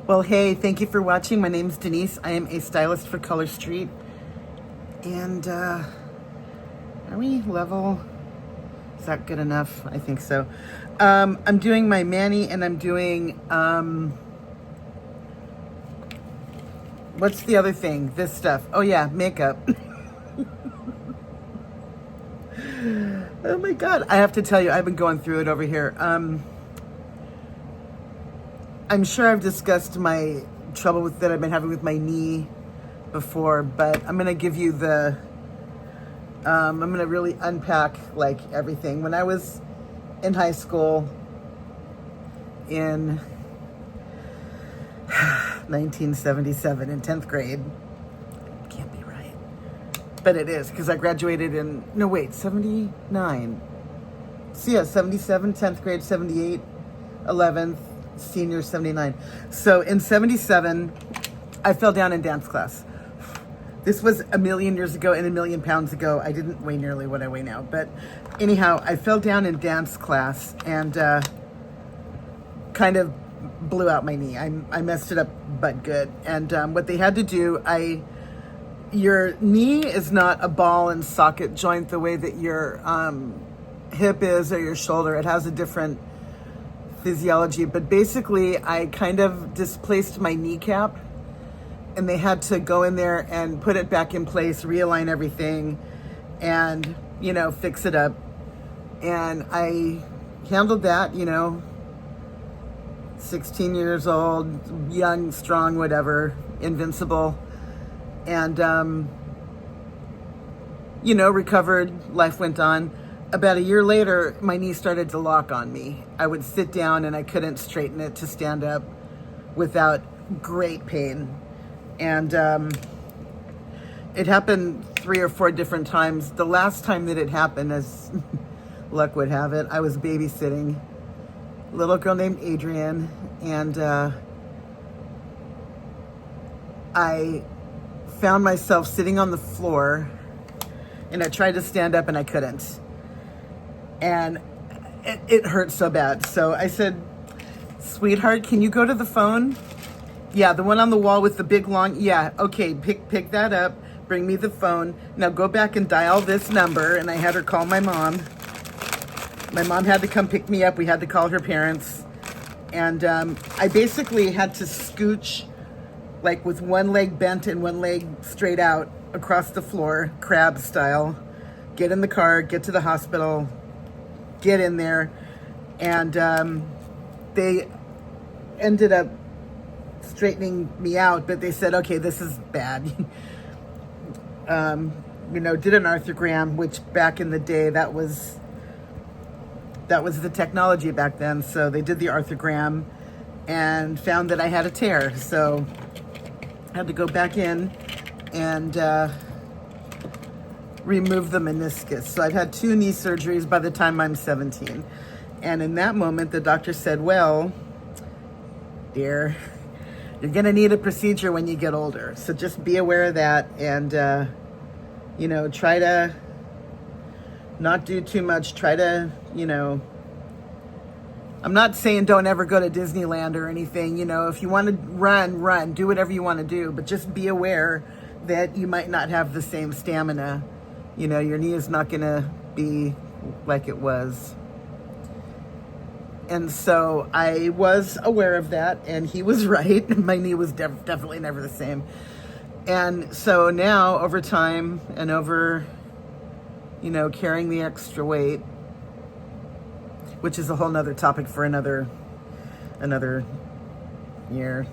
Well, hey, thank you for watching. My name's Denise. I am a stylist for Color Street. And, are we level? Is that good enough? I think so. I'm doing my mani and I'm doing, what's the other thing? This stuff. Oh yeah, makeup. Oh my God. I have to tell you, I've been going through it over here. I'm sure I've discussed my trouble that I've been having with my knee before, but I'm going to give you the, I'm going to really unpack like everything. When I was in high school in 1977 in 10th grade, can't be right, but it is because I graduated in, no wait, 79. So yeah, 77, 10th grade, 78, 11th, senior 79. So in 77, I fell down in dance class. This was a million years ago and a million pounds ago. I didn't weigh nearly what I weigh now. But anyhow, I fell down in dance class and kind of blew out my knee. I messed it up but good. And what they had to do, your knee is not a ball and socket joint the way that your hip is or your shoulder. It has a different physiology, but basically I kind of displaced my kneecap and they had to go in there and put it back in place, realign everything and, you know, fix it up. And I handled that, 16 years old, young, strong, whatever, invincible. And, recovered, life went on. About a year later, my knee started to lock on me. I would sit down and I couldn't straighten it to stand up without great pain. And it happened 3 or 4 different times. The last time that it happened, as luck would have it, I was babysitting a little girl named Adrienne. And I found myself sitting on the floor and I tried to stand up and I couldn't. And it hurt so bad. So I said, sweetheart, can you go to the phone? Yeah, the one on the wall with the big long, yeah, okay, pick that up, bring me the phone. Now go back and dial this number. And I had her call my mom. My mom had to come pick me up. We had to call her parents. And I basically had to scooch like with one leg bent and one leg straight out across the floor, crab style, get in the car, get to the hospital, get in there, and they ended up straightening me out, but they said, okay, this is bad. Did an arthrogram, which back in the day, that was the technology back then. So they did the arthrogram and found that I had a tear. So I had to go back in and remove the meniscus. So I've had 2 knee surgeries by the time I'm 17. And in that moment, the doctor said, well, dear, you're going to need a procedure when you get older. So just be aware of that and, try to not do too much. Try to, I'm not saying don't ever go to Disneyland or anything. If you want to run, do whatever you want to do, but just be aware that you might not have the same stamina. Your knee is not going to be like it was. And so I was aware of that, and he was right. My knee was definitely never the same. And so now, over time and over, carrying the extra weight, which is a whole nother topic for another year,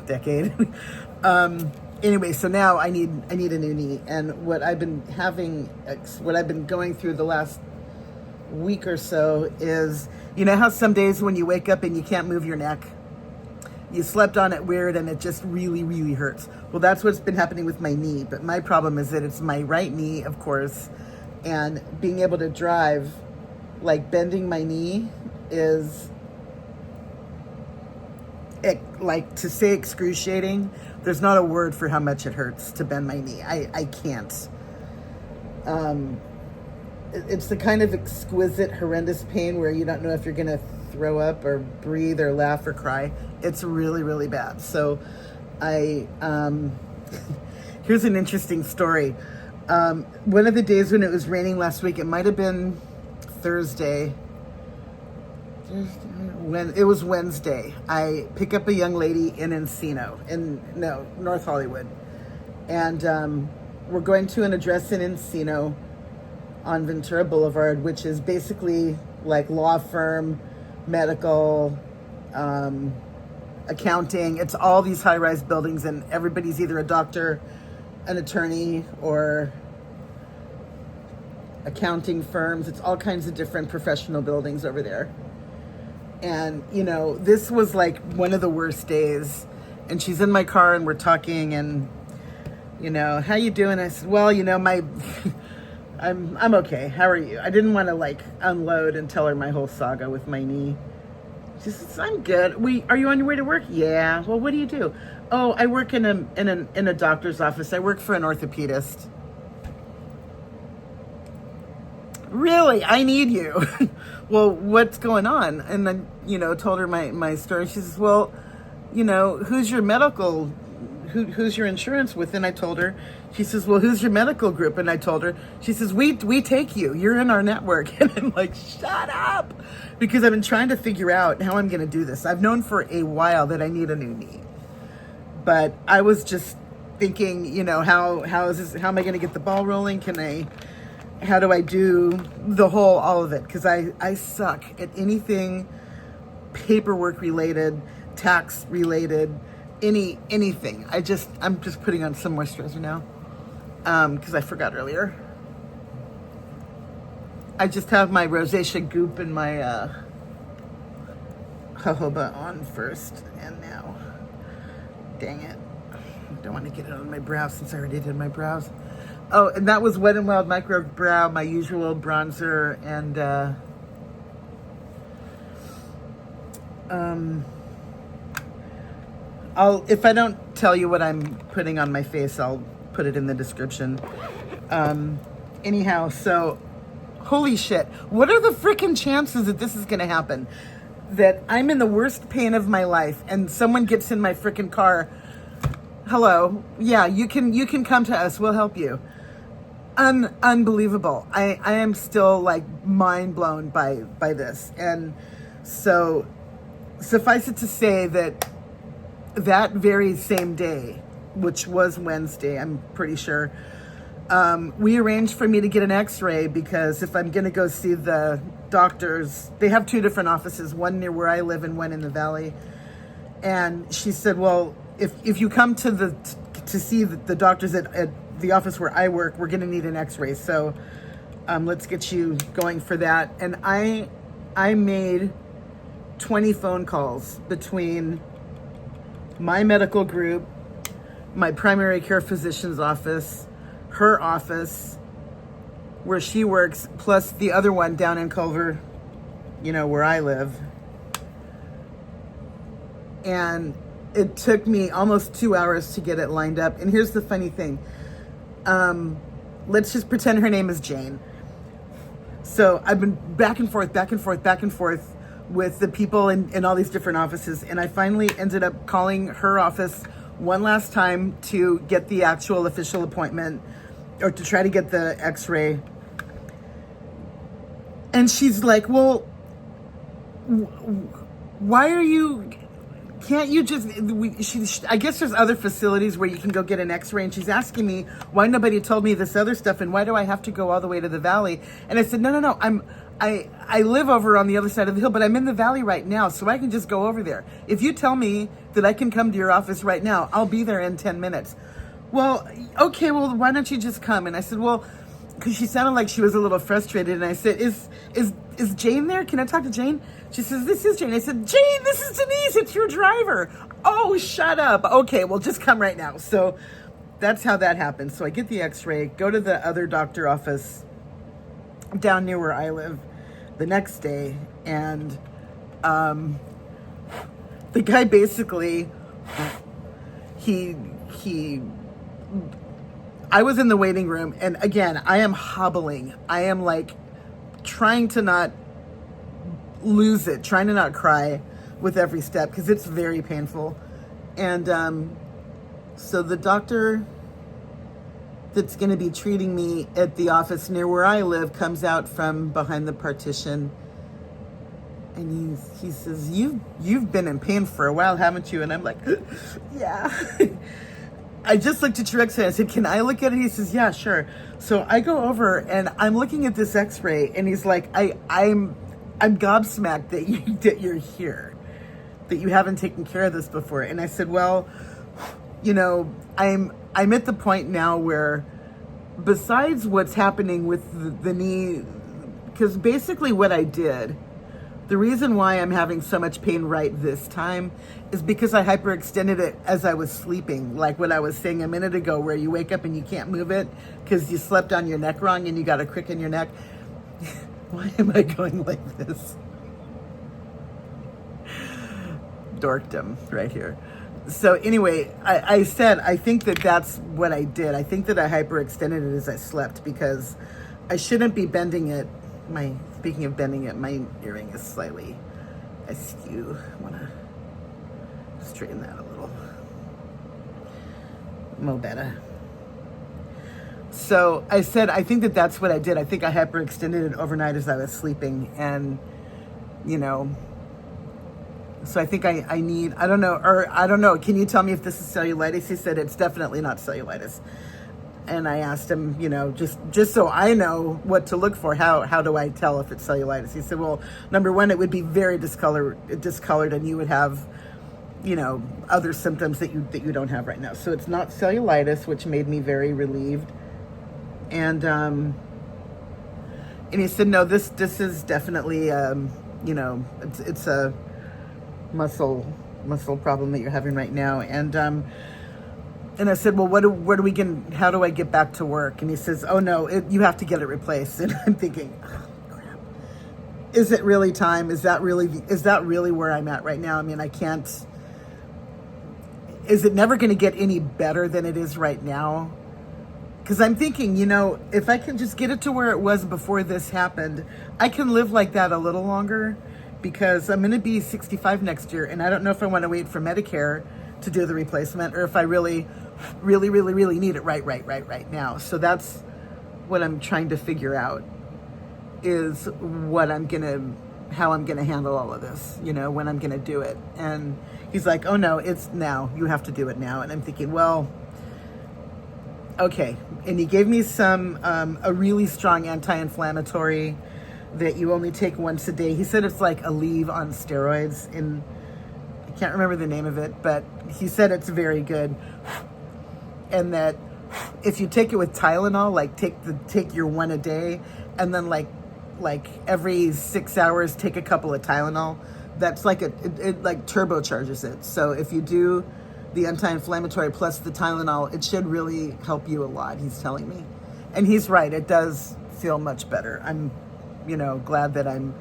decade. Anyway, so now I need a new knee, and what I've been going through the last week or so is, how some days when you wake up and you can't move your neck, you slept on it weird and it just really, really hurts. Well, that's what's been happening with my knee, but my problem is that it's my right knee, of course, and being able to drive, like bending my knee is, like, to say excruciating, there's not a word for how much it hurts to bend my knee. I can't. It's the kind of exquisite, horrendous pain where you don't know if you're going to throw up or breathe or laugh or cry. It's really, really bad. So here's an interesting story. One of the days when it was raining last week, it might have been Thursday. When it was Wednesday, I pick up a young lady in North Hollywood. And we're going to an address in Encino on Ventura Boulevard, which is basically like law firm, medical, accounting. It's all these high-rise buildings, and everybody's either a doctor, an attorney, or accounting firms. It's all kinds of different professional buildings over there. And, this was like one of the worst days. And she's in my car and we're talking and, how you doing? I said, well, I'm okay. How are you? I didn't want to unload and tell her my whole saga with my knee. She says, I'm good. Are you on your way to work? Yeah. Well, what do you do? Oh, I work in a doctor's office. I work for an orthopedist. Really? I need you. Well, what's going on? And then, told her my story. She says, well, who's your medical, who's your insurance with? And I told her. She says, well, who's your medical group? And I told her. She says, we take you. You're in our network. And I'm like, shut up. Because I've been trying to figure out how I'm going to do this. I've known for a while that I need a new knee. But I was just thinking, how am I going to get the ball rolling? How do I do all of it? Because I suck at anything paperwork related, tax related, anything. I'm just putting on some moisturizer now. Because I forgot earlier. I just have my rosacea goop and my jojoba on first. And now, dang it. I don't want to get it on my brow since I already did my brows. Oh, and that was Wet n Wild Micro Brow, my usual bronzer, and if I don't tell you what I'm putting on my face, I'll put it in the description. Anyhow, so holy shit, what are the freaking chances that this is going to happen? That I'm in the worst pain of my life and someone gets in my freaking car. Hello, yeah, you can come to us. We'll help you. Unbelievable. I am still mind blown by this. And so suffice it to say that very same day, which was Wednesday, I'm pretty sure, we arranged for me to get an x-ray because if I'm going to go see the doctors, they have two different offices, one near where I live and one in the valley. And she said, well, if you come to see the doctors at the office where I work, we're going to need an x-ray. So let's get you going for that. And I made 20 phone calls between my medical group, my primary care physician's office, her office, where she works, plus the other one down in Culver, where I live. And it took me almost 2 hours to get it lined up. And here's the funny thing. Let's just pretend her name is Jane. So I've been back and forth with the people in all these different offices. And I finally ended up calling her office one last time to get the actual official appointment or to try to get the x-ray. And she's like, well, why are you... Can't you just, I guess there's other facilities where you can go get an x-ray, and she's asking me why nobody told me this other stuff and why do I have to go all the way to the valley? And I said, no, I live over on the other side of the hill, but I'm in the valley right now, so I can just go over there. If you tell me that I can come to your office right now, I'll be there in 10 minutes. Well, okay, well, why don't you just come? And I said, well, because she sounded like she was a little frustrated, and I said, is Jane there? Can I talk to Jane? She says, this is Jane. I said, Jane, this is Denise. It's your driver. Oh, shut up. Okay, well, just come right now. So that's how that happened. So I get the x-ray, go to the other doctor office down near where I live the next day. And the guy basically, I was in the waiting room. And again, I am hobbling. I am trying to not lose it, trying to not cry with every step because it's very painful. And so the doctor that's going to be treating me at the office near where I live comes out from behind the partition, and he says, you've been in pain for a while, haven't you? And I'm like, yeah. I just looked at your x-ray. I said, can I look at it? He says, yeah, sure. So I go over and I'm looking at this x-ray, and he's like, I'm gobsmacked that you're here, that you haven't taken care of this before. And I said, well, you know, I'm at the point now where, besides what's happening with the knee, because basically what I did, the reason why I'm having so much pain right this time is because I hyperextended it as I was sleeping. Like what I was saying a minute ago, where you wake up and you can't move it because you slept on your neck wrong and you got a crick in your neck. Why am I going like this? Dorkdom right here. So anyway, I said, I think that that's what I did. I think that I hyperextended it as I slept because I shouldn't be bending it. Speaking of bending it, my earring is slightly askew. I want to straighten that a little. Mo better. So I said, I think that that's what I did. I think I hyperextended it overnight as I was sleeping. And, you know, so I think I need, I don't know. Can you tell me if this is cellulitis? He said, it's definitely not cellulitis. And I asked him, you know, just so I know what to look for, how do I tell if it's cellulitis? He said, well, number one, it would be very discolored, and you would have, you know, other symptoms that you don't have right now. So it's not cellulitis, which made me very relieved. And he said, no, this is definitely, you know, it's a muscle problem that you're having right now. And I said, well, how do I get back to work? And he says, oh no, you have to get it replaced. And I'm thinking, oh, crap. Is it really time? Is that really where I'm at right now? I mean, I can't, is it never going to get any better than it is right now? Because I'm thinking, you know, if I can just get it to where it was before this happened, I can live like that a little longer, because I'm going to be 65 next year. And I don't know if I want to wait for Medicare to do the replacement, or if I really need it right now. So that's what I'm trying to figure out, is how I'm gonna handle all of this, you know, when I'm gonna do it. And he's like, oh no, it's now, you have to do it now. And I'm thinking, well, okay. And he gave me some a really strong anti-inflammatory that you only take once a day. He said it's like Aleve on steroids, and I can't remember the name of it, but he said it's very good. And that if you take it with Tylenol, like take your one a day, and then like every 6 hours take a couple of Tylenol, that's like it like turbocharges it. So if you do the anti-inflammatory plus the Tylenol, it should really help you a lot, he's telling me. And he's right, it does feel much better. I'm, you know, glad that I'm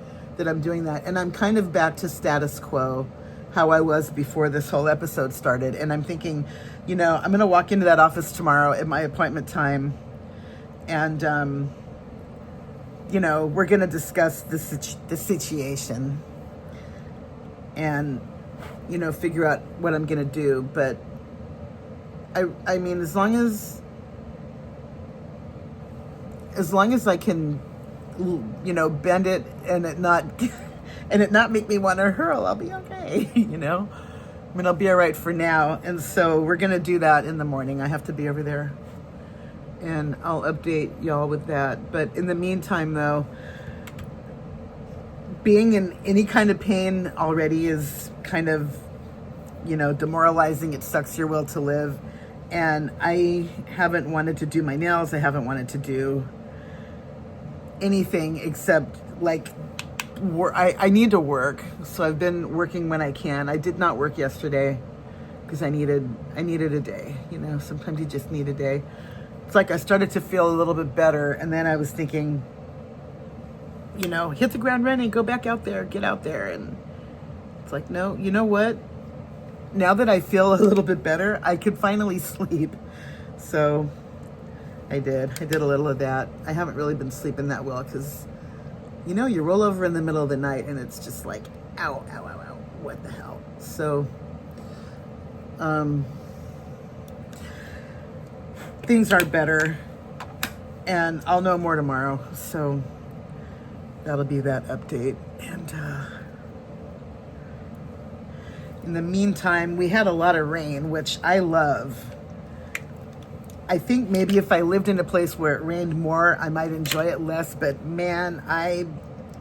doing that. And I'm kind of back to status quo, how I was before this whole episode started. And I'm thinking, you know, I'm going to walk into that office tomorrow at my appointment time. And, you know, we're going to discuss the situation and, you know, figure out what I'm going to do. But I mean, as long as I can, you know, bend it and it not make me want to hurl, I'll be okay. You know, I mean, I'll be all right for now. And so we're going to do that in the morning. I have to be over there, and I'll update y'all with that. But in the meantime, though, being in any kind of pain already is kind of, you know, demoralizing. It sucks your will to live. And I haven't wanted to do my nails. I haven't wanted to do anything except like I need to work. So I've been working when I can. I did not work yesterday because I needed a day. You know, sometimes you just need a day. It's like I started to feel a little bit better, and then I was thinking, you know, hit the ground running, go back out there, get out there. And it's like, no, you know what? Now that I feel a little bit better, I could finally sleep. So I did a little of that. I haven't really been sleeping that well because You know, you roll over in the middle of the night and it's just like, ow, ow, ow, ow, what the hell? So, things are better, and I'll know more tomorrow. So that'll be that update. And in the meantime, we had a lot of rain, which I love. I think maybe if I lived in a place where it rained more, I might enjoy it less, but man, I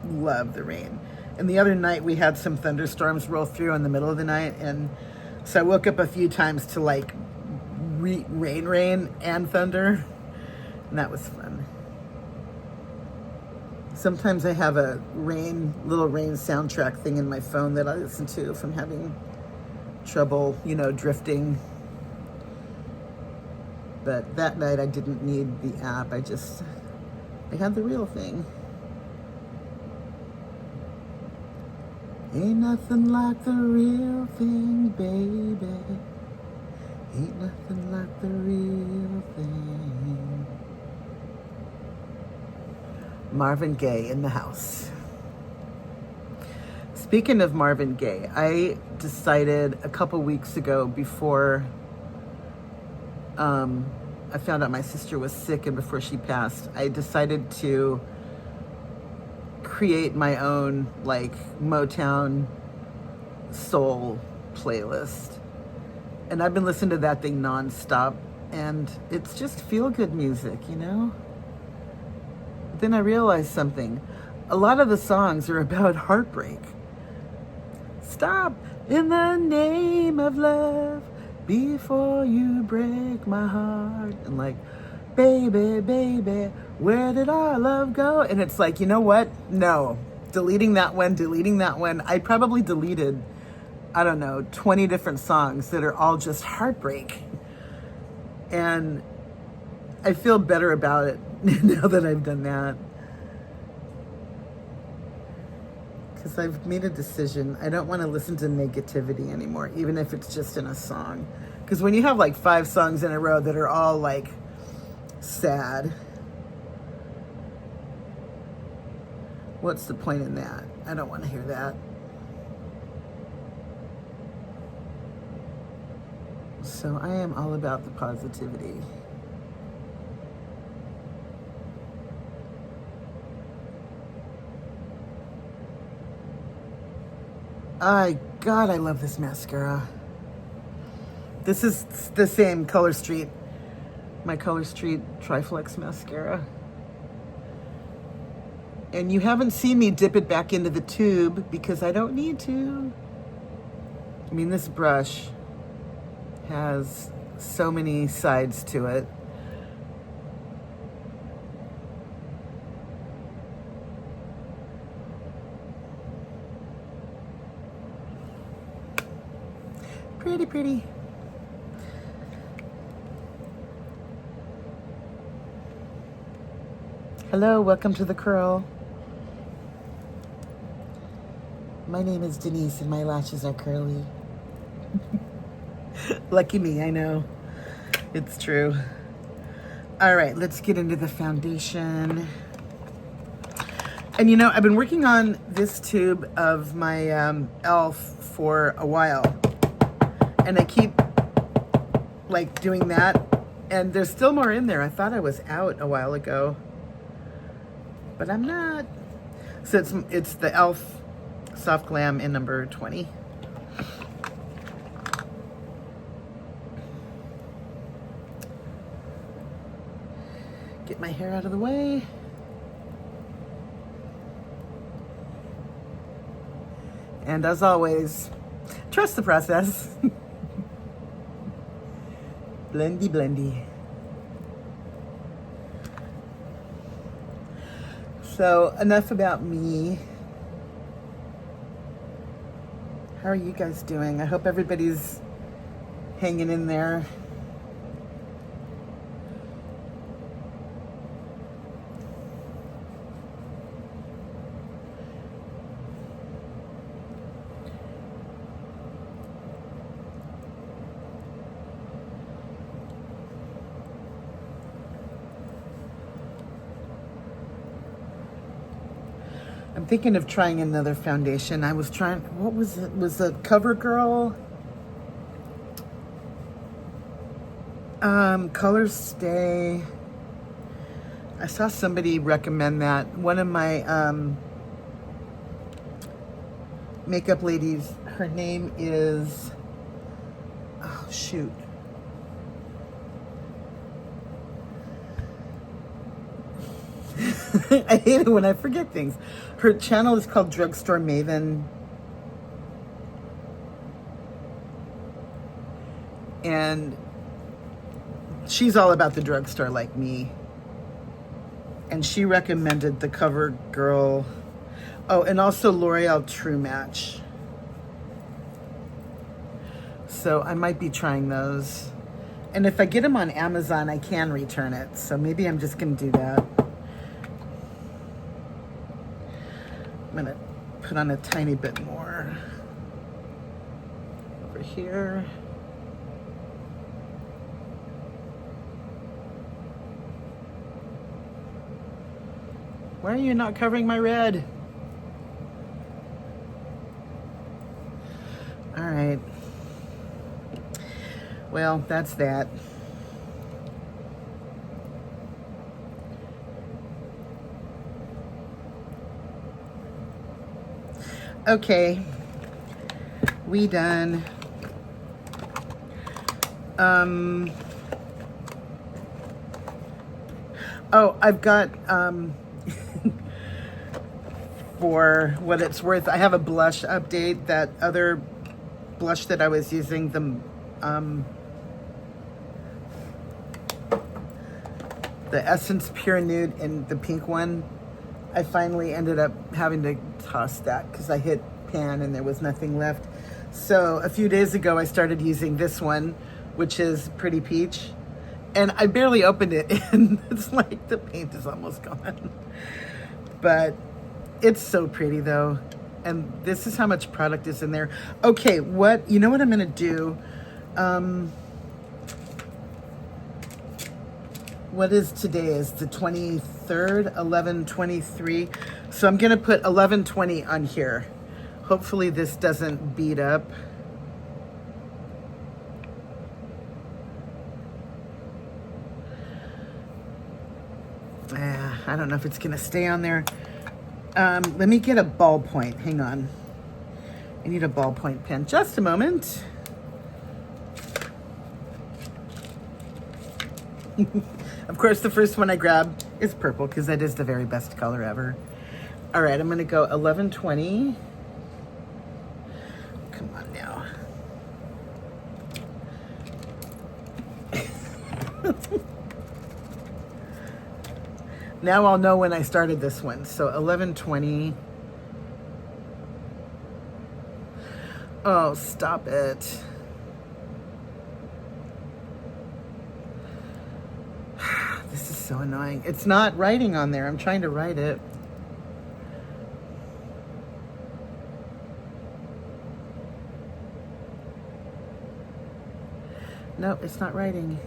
love the rain. And the other night we had some thunderstorms roll through in the middle of the night, and so I woke up a few times to like rain and thunder, and that was fun. Sometimes I have a little rain soundtrack thing in my phone that I listen to if I'm having trouble, you know, drifting. But that night I didn't need the app. I had the real thing. Ain't nothing like the real thing, baby. Ain't nothing like the real thing. Marvin Gaye in the house. Speaking of Marvin Gaye, I decided a couple weeks ago before I found out my sister was sick and before she passed, I decided to create my own like Motown soul playlist. And I've been listening to that thing nonstop, and it's just feel-good music, you know? Then I realized something. A lot of the songs are about heartbreak. Stop in the name of love before you break my heart. And like, baby, baby, where did our love go? And it's like, you know what? No. Deleting that one. I probably deleted, I don't know, 20 different songs that are all just heartbreak. And I feel better about it now that I've done that. Because I've made a decision. I don't want to listen to negativity anymore, even if it's just in a song. Because when you have like 5 songs in a row that are all like sad, what's the point in that? I don't want to hear that. So I am all about the positivity. God, I love this mascara. This is the same Color Street, my Color Street Triflex mascara. And you haven't seen me dip it back into the tube because I don't need to. I mean, this brush has so many sides to it. Pretty, pretty. Hello, welcome to the curl. My name is Denise and my lashes are curly. Lucky me, I know. It's true. All right, let's get into the foundation. And you know, I've been working on this tube of my e.l.f. for a while. And I keep like doing that. And there's still more in there. I thought I was out a while ago, but I'm not. So it's the e.l.f. Soft Glam in number 20. Get my hair out of the way. And as always, trust the process. Blendy, blendy. So enough about me. How are you guys doing? I hope everybody's hanging in there. I'm thinking of trying another foundation. I was trying, what was it? Was a CoverGirl Color Stay. I saw somebody recommend that. One of my makeup ladies, her name is, oh shoot. I hate it when I forget things. Her channel is called Drugstore Maven. And she's all about the drugstore like me. And she recommended the CoverGirl. Oh, and also L'Oreal True Match. So I might be trying those. And if I get them on Amazon, I can return it. So maybe I'm just going to do that. I'm going to put on a tiny bit more over here. Why are you not covering my red? All right. Well, that's that. Okay. We done. Oh, I've got, for what it's worth, I have a blush update. That other blush that I was using, the Essence Pure Nude and the pink one, I finally ended up having to toss that because I hit pan and there was nothing left. So a few days ago, I started using this one, which is Pretty Peach. And I barely opened it and it's like the paint is almost gone. But it's so pretty though. And this is how much product is in there. Okay, you know what I'm gonna do? What is today? Is the 23rd, 11/23. So I'm gonna put 11/20 on here. Hopefully this doesn't beat up. I don't know if it's gonna stay on there. Let me get a ballpoint. Hang on. I need a ballpoint pen. Just a moment. Of course, the first one I grab is purple because that is the very best color ever. All right, I'm gonna go 11/20. Come on now. Now I'll know when I started this one. So 11/20. Oh, stop it. This is so annoying. It's not writing on there. I'm trying to write it. No, it's not writing.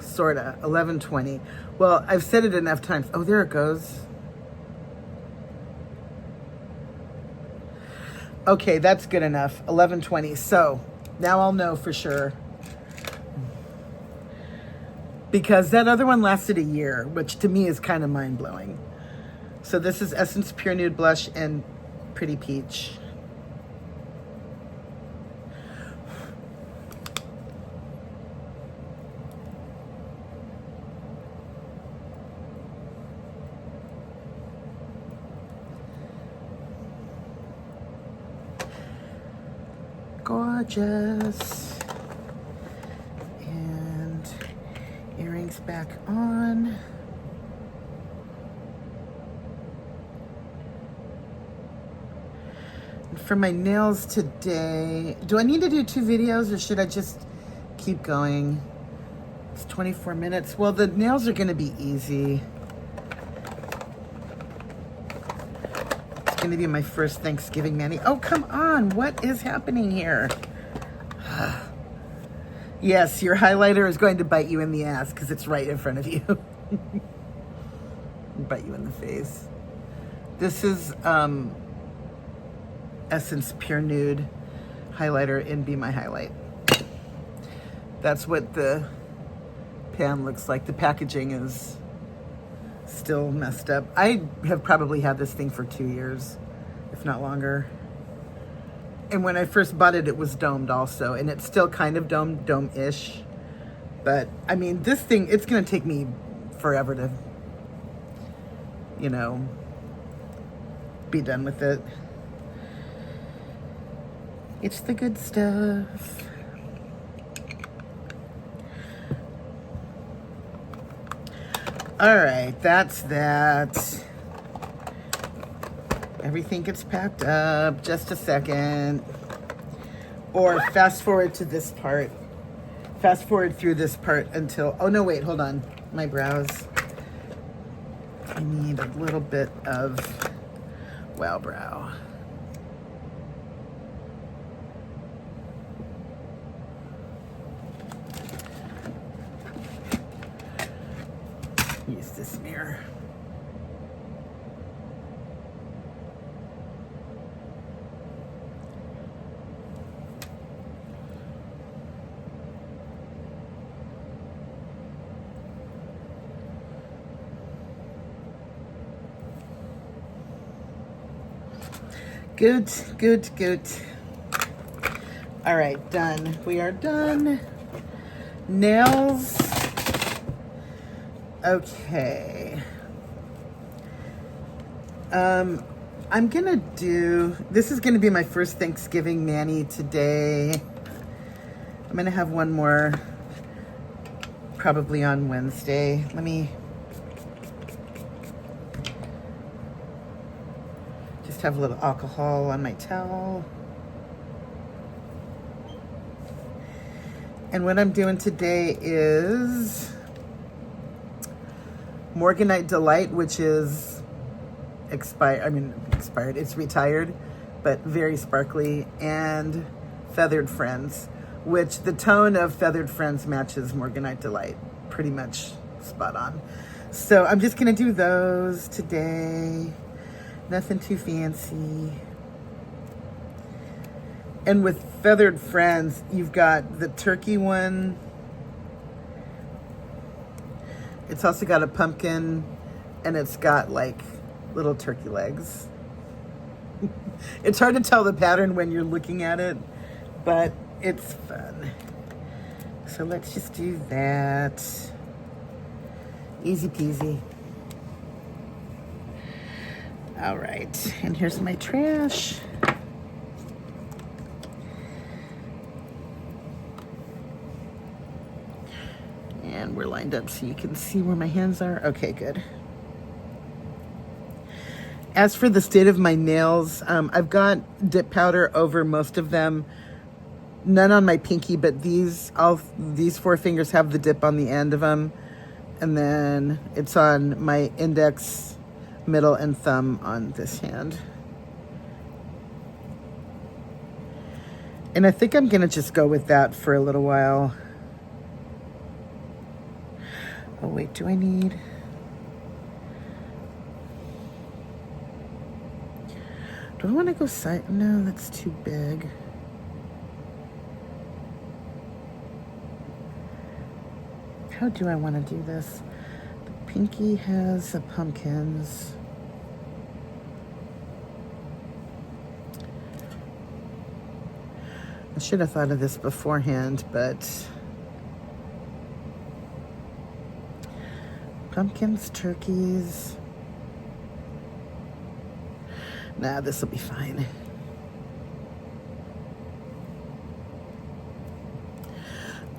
Sorta. 11/20. Well, I've said it enough times. Oh, there it goes. Okay, that's good enough. 11/20. So now I'll know for sure. Because that other one lasted a year, which to me is kind of mind-blowing. So this is Essence Pure Nude Blush and Pretty Peach. Gorgeous. And earrings back on. And for my nails today, do I need to do 2 videos or should I just keep going? It's 24 minutes. Well, the nails are going to be easy. Going to be my first Thanksgiving mani. Oh, come on. What is happening here? Yes, your highlighter is going to bite you in the ass because it's right in front of you. bite you in the face. This is Essence Pure Nude highlighter in Be My Highlight. That's what the pan looks like. The packaging is still messed up. I have probably had this thing for 2 years, if not longer. And when I first bought it, it was domed also, and it's still kind of dome-ish. But I mean, this thing, it's gonna take me forever to, you know, be done with it. It's the good stuff. All right, that's that. Everything gets packed up. Just a second. Or fast forward to this part. Fast forward through this part until, oh no, wait, hold on. My brows. I need a little bit of Wow Brow. Use this mirror. Good, good, good. All right, done. We are done. Nails. Okay. I'm gonna do, this is gonna be my first Thanksgiving mani today. I'm gonna have one more probably on Wednesday. Let me just have a little alcohol on my towel. And what I'm doing today is Morganite Delight, which is expired, it's retired, but very sparkly, and Feathered Friends, which the tone of Feathered Friends matches Morganite Delight pretty much spot on. So I'm just gonna do those today. Nothing too fancy. And with Feathered Friends, you've got the turkey one. It's also got a pumpkin, and it's got like little turkey legs. It's hard to tell the pattern when you're looking at it, but it's fun. So let's just do that. Easy peasy. All right, and here's my trash. And we're lined up so you can see where my hands are. Okay, good. As for the state of my nails, I've got dip powder over most of them. None on my pinky, but these 4 fingers have the dip on the end of them. And then it's on my index, middle, and thumb on this hand. And I think I'm gonna just go with that for a little while. Oh wait, do I need? Do I want to go side? No, that's too big. How do I want to do this? The pinky has the pumpkins. I should have thought of this beforehand, but pumpkins, turkeys. Nah, this will be fine.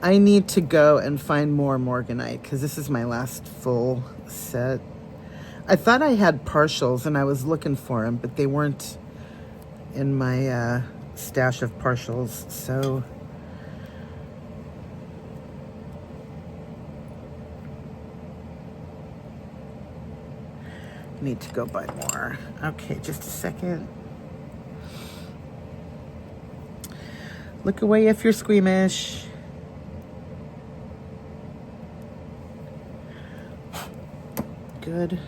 I need to go and find more Morganite because this is my last full set. I thought I had partials and I was looking for them, but they weren't in my stash of partials, so need to go buy more. Okay, just a second. Look away if you're squeamish. Good.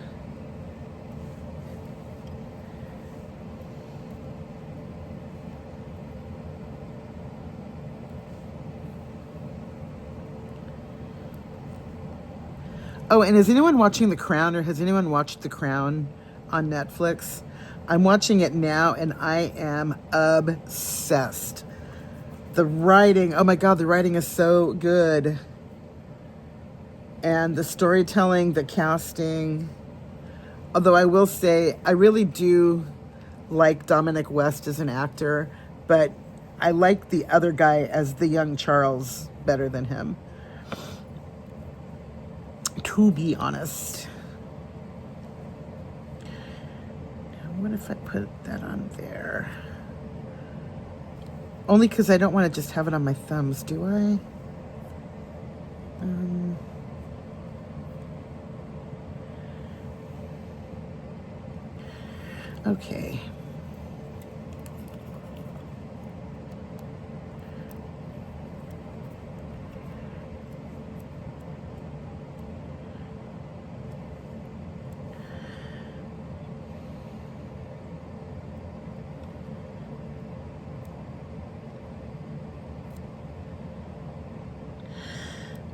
Oh, and is anyone watching The Crown, or has anyone watched The Crown on Netflix? I'm watching it now and I am obsessed. The writing, oh my God, the writing is so good. And the storytelling, the casting. Although I will say, I really do like Dominic West as an actor, but I like the other guy as the young Charles better than him, to be honest. What if I put that on there? Only because I don't want to just have it on my thumbs, do I? Okay.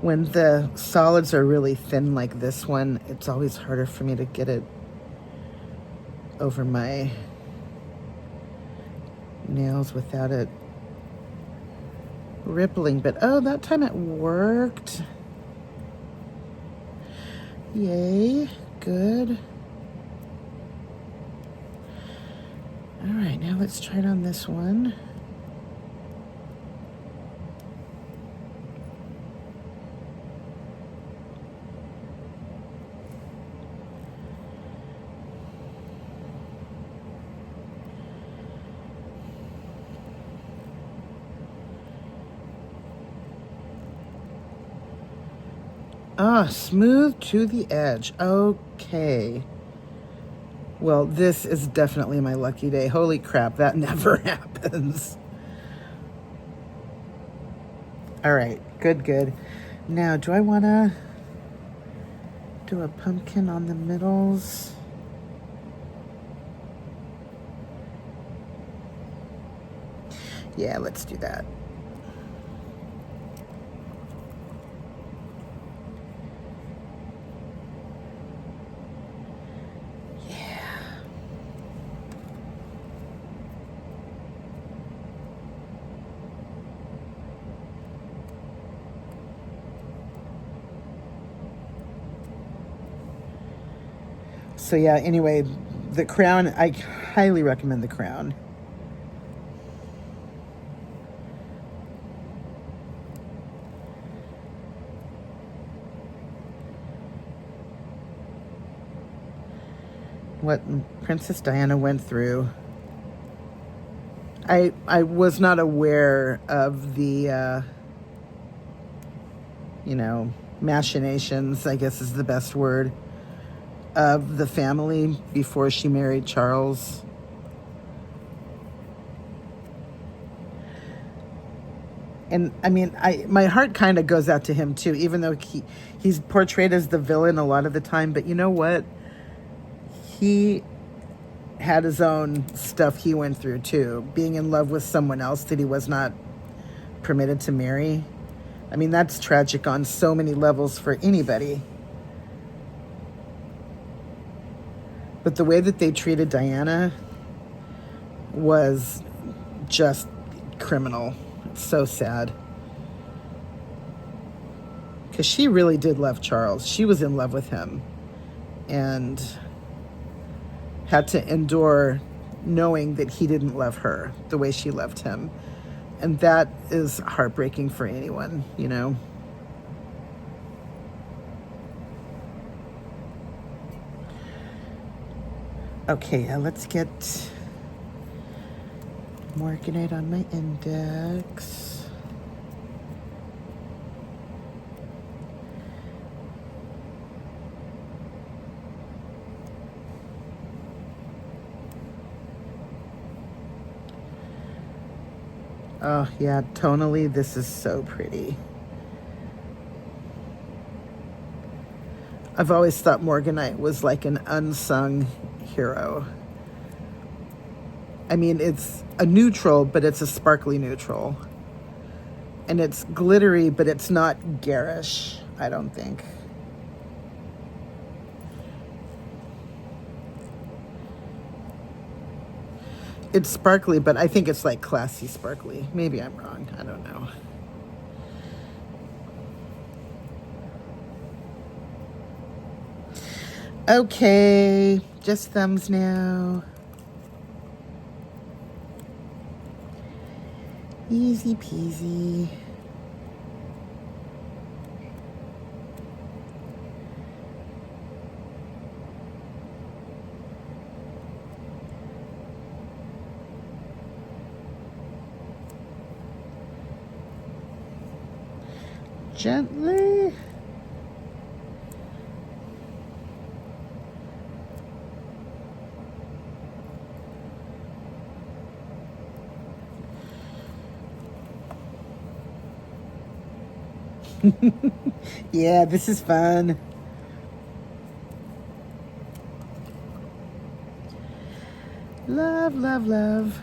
When the solids are really thin like this one, it's always harder for me to get it over my nails without it rippling. But oh, that time it worked. Yay, good. All right, now let's try it on this one. Ah, smooth to the edge. Okay. Well, this is definitely my lucky day. Holy crap, that never happens. All right, good, good. Now, do I want to do a pumpkin on the middles? Yeah, let's do that. So yeah, anyway, The Crown, I highly recommend The Crown. What Princess Diana went through. I was not aware of the, machinations, I guess is the best word, of the family before she married Charles. And I mean, my heart kind of goes out to him too, even though he's portrayed as the villain a lot of the time. But you know what? He had his own stuff he went through too, being in love with someone else that he was not permitted to marry. I mean, that's tragic on so many levels for anybody. But the way that they treated Diana was just criminal. It's so sad. Because she really did love Charles. She was in love with him. And had to endure knowing that he didn't love her the way she loved him. And that is heartbreaking for anyone, you know? Okay, let's get Morganite on my index. Oh yeah, tonally this is so pretty. I've always thought Morganite was like an unsung hero. I mean, it's a neutral, but it's a sparkly neutral. And it's glittery, but it's not garish, I don't think. It's sparkly, but I think it's like classy sparkly. Maybe I'm wrong. I don't know. Okay, just thumbs now. Easy peasy. Gently. Yeah, this is fun. Love, love, love.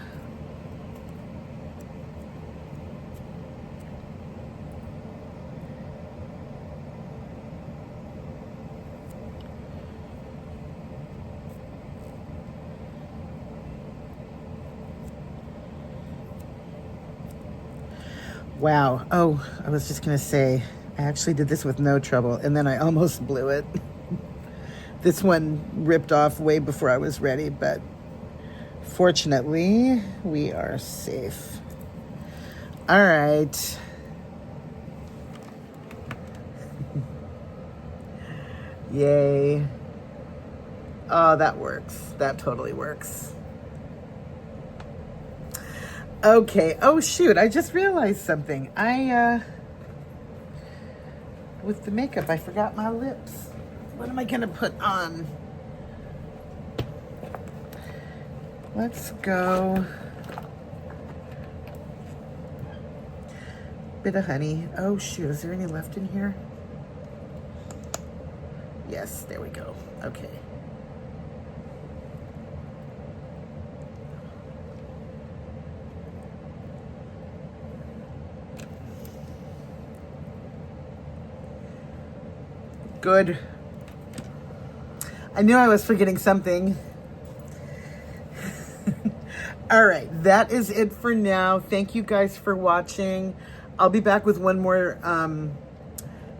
Wow. Oh, I was just going to say, I actually did this with no trouble, and then I almost blew it. This one ripped off way before I was ready, but fortunately, we are safe. All right. Yay. Oh, that works. That totally works. Okay. Oh, shoot. I just realized something. With the makeup, I forgot my lips. What am I going to put on? Let's go. Bit of honey. Oh, shoot. Is there any left in here? Yes, there we go. Okay. Good. I knew I was forgetting something. All right, that is it for now. Thank you guys for watching. I'll be back with one more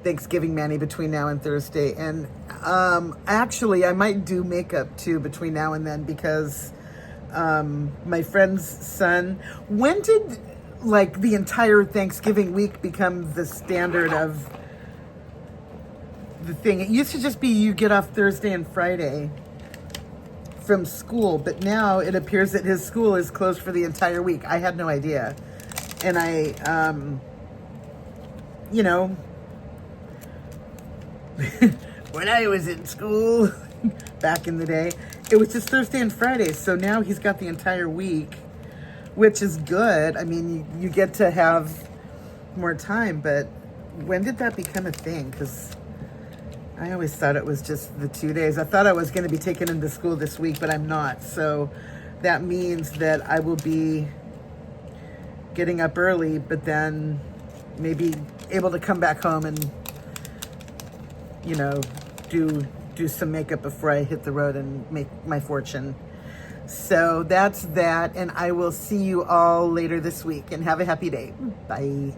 Thanksgiving mani between now and Thursday. And actually, I might do makeup too between now and then because my friend's son, when did like the entire Thanksgiving week become the standard of the thing? It used to just be you get off Thursday and Friday from school, but now it appears that his school is closed for the entire week. I had no idea. And I, you know, when I was in school back in the day, it was just Thursday and Friday. So now he's got the entire week, which is good. I mean, you get to have more time, but when did that become a thing? Because I always thought it was just the 2 days. I thought I was going to be taken into school this week, but I'm not. So that means that I will be getting up early, but then maybe able to come back home and, you know, do some makeup before I hit the road and make my fortune. So that's that, and I will see you all later this week, and have a happy day. Bye.